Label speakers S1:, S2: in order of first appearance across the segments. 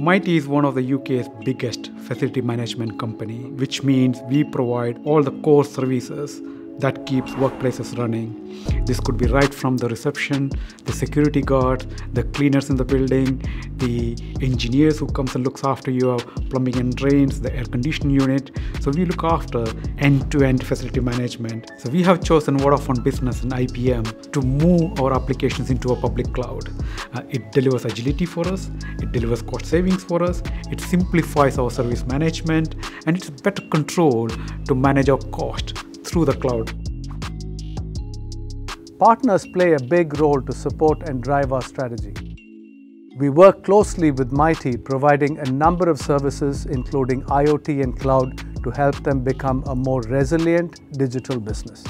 S1: Mitie is one of the UK's biggest facility management company, which means we provide all the core services that keeps workplaces running. This could be right from the reception, the security guards, the cleaners in the building, the engineers who comes and looks after your plumbing and drains, the air conditioning unit. So we look after end-to-end facility management. So we have chosen Vodafone Business and IPM to move our applications into a public cloud. It delivers agility for us, it delivers cost savings for us, it simplifies our service management, and it's better control to manage our cost through the cloud.
S2: Partners play a big role to support and drive our strategy. We work closely with Mitie, providing a number of services including IoT and cloud to help them become a more resilient digital business.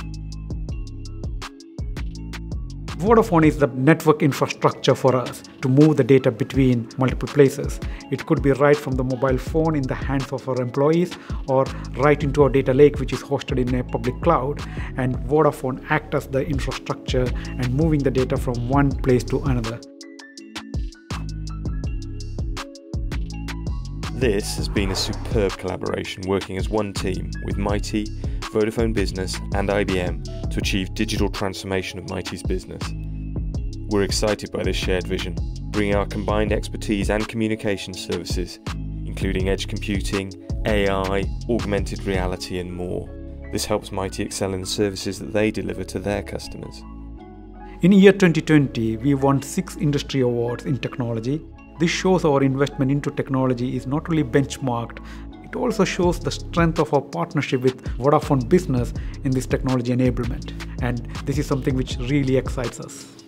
S1: Vodafone is the network infrastructure for us to move the data between multiple places. It could be right from the mobile phone in the hands of our employees or right into our data lake, which is hosted in a public cloud. And Vodafone acts as the infrastructure and moving the data from one place to another.
S3: This has been a superb collaboration working as one team with Mitie, Vodafone Business and IBM to achieve digital transformation of Mitie's business. We're excited by this shared vision, bringing our combined expertise and communication services, including edge computing, AI, augmented reality and more. This helps Mitie excel in the services that they deliver to their customers.
S1: In year 2020, we won 6 industry awards in technology. This shows our investment into technology is not only benchmarked, it also shows the strength of our partnership with Vodafone Business in this technology enablement. And this is something which really excites us.